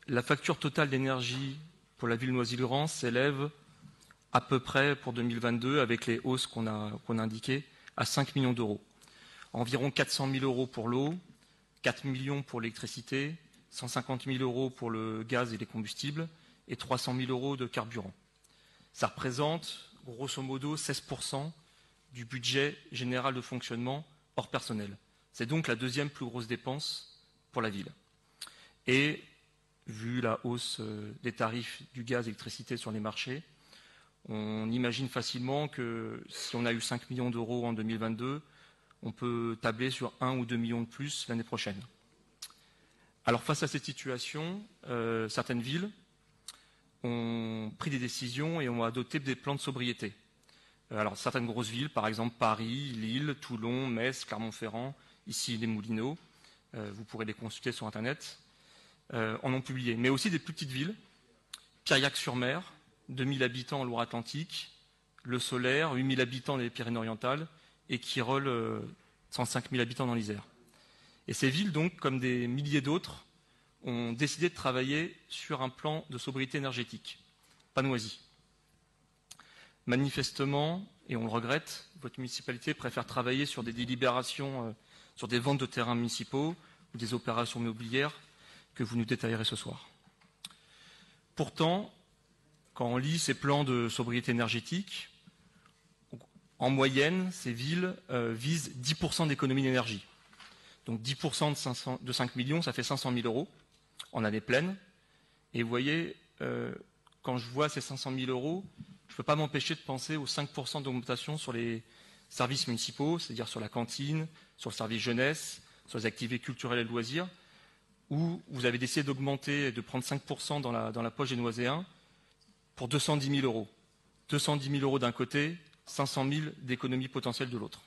La facture totale d'énergie pour la ville de Noisy-le-Grand s'élève à peu près pour 2022, avec les hausses qu'on a indiquées, à 5 millions d'euros. Environ 400 000 euros pour l'eau, 4 millions pour l'électricité, 150 000 euros pour le gaz et les combustibles et 300 000 euros de carburant. Ça représente grosso modo 16% du budget général de fonctionnement hors personnel. C'est donc la deuxième plus grosse dépense pour la ville. Et vu la hausse des tarifs du gaz et l'électricité sur les marchés, on imagine facilement que si on a eu 5 millions d'euros en 2022, on peut tabler sur 1 ou 2 millions de plus l'année prochaine. Alors face à cette situation, certaines villes ont pris des décisions et ont adopté des plans de sobriété. Alors certaines grosses villes, par exemple Paris, Lille, Toulon, Metz, Clermont-Ferrand, ici les Moulineaux, vous pourrez les consulter sur Internet, en ont publié. Mais aussi des plus petites villes, Piriac-sur-Mer, 2000 habitants en Loire-Atlantique, Le Solaire, 8000 habitants dans les Pyrénées-Orientales, et Quirol, 105 000 habitants dans l'Isère. Et ces villes, donc, comme des milliers d'autres, ont décidé de travailler sur un plan de sobriété énergétique, pas Noisy. Manifestement, et on le regrette, votre municipalité préfère travailler sur des délibérations, sur des ventes de terrains municipaux ou des opérations immobilières que vous nous détaillerez ce soir. Pourtant, quand on lit ces plans de sobriété énergétique, en moyenne, ces villes visent 10% d'économie d'énergie. Donc 10% de 5 millions, ça fait 500 000 euros en année pleine. Et vous voyez, quand je vois ces 500 000 euros, je ne peux pas m'empêcher de penser aux 5% d'augmentation sur les services municipaux, c'est-à-dire sur la cantine, sur le service jeunesse, sur les activités culturelles et loisirs, où vous avez décidé d'augmenter et de prendre 5% dans la poche des Noiséens pour 210 000 euros. 210 000 euros d'un côté, 500 000 d'économie potentielle de l'autre.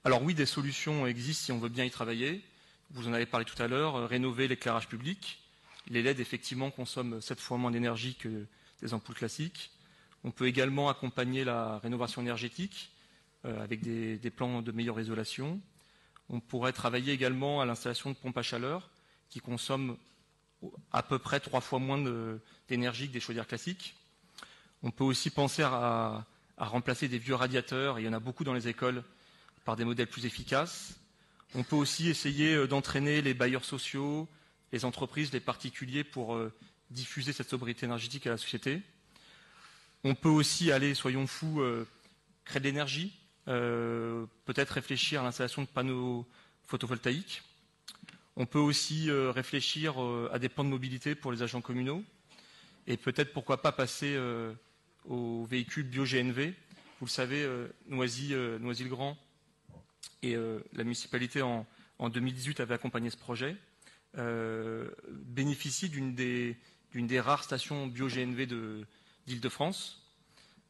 Alors oui, des solutions existent si on veut bien y travailler. Vous en avez parlé tout à l'heure, rénover l'éclairage public. Les LED, effectivement, consomment 7 fois moins d'énergie que des ampoules classiques. On peut également accompagner la rénovation énergétique avec des plans de meilleure isolation. On pourrait travailler également à l'installation de pompes à chaleur qui consomment à peu près 3 fois moins d'énergie que des chaudières classiques. On peut aussi penser à remplacer des vieux radiateurs, et il y en a beaucoup dans les écoles, par des modèles plus efficaces. On peut aussi essayer d'entraîner les bailleurs sociaux, les entreprises, les particuliers pour diffuser cette sobriété énergétique à la société. On peut aussi aller, soyons fous, créer de l'énergie, peut-être réfléchir à l'installation de panneaux photovoltaïques. On peut aussi réfléchir à des plans de mobilité pour les agents communaux et peut-être pourquoi pas passer aux véhicules bio-GNV. Vous le savez, Noisy-le-Grand et la municipalité en 2018 avait accompagné ce projet, bénéficie d'une des rares stations bio-GNV d'Île-de-France.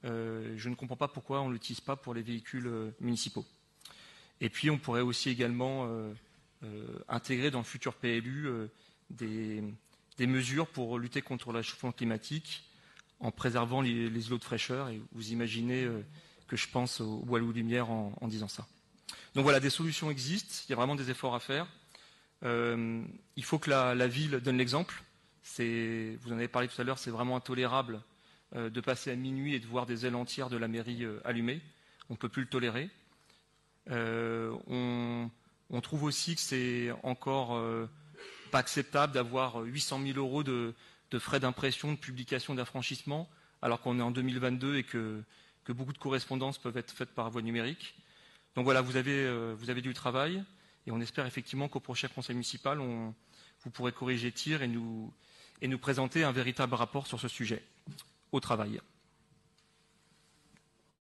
Je ne comprends pas pourquoi on ne l'utilise pas pour les véhicules municipaux. Et puis on pourrait aussi également intégrer dans le futur PLU des mesures pour lutter contre le réchauffement climatique en préservant les îlots de fraîcheur. Et vous imaginez que je pense au Boileau Lumière en disant ça. Donc voilà, des solutions existent, il y a vraiment des efforts à faire. Il faut que la ville donne l'exemple. Vous en avez parlé tout à l'heure, c'est vraiment intolérable de passer à minuit et de voir des ailes entières de la mairie allumées. On ne peut plus le tolérer. On trouve aussi que c'est encore pas acceptable d'avoir 800 000 euros de frais d'impression, de publication, d'affranchissement, alors qu'on est en 2022 et que beaucoup de correspondances peuvent être faites par voie numérique. Donc voilà, vous avez du travail et on espère effectivement qu'au prochain conseil municipal, vous pourrez corriger tir et nous présenter un véritable rapport sur ce sujet. Au travail.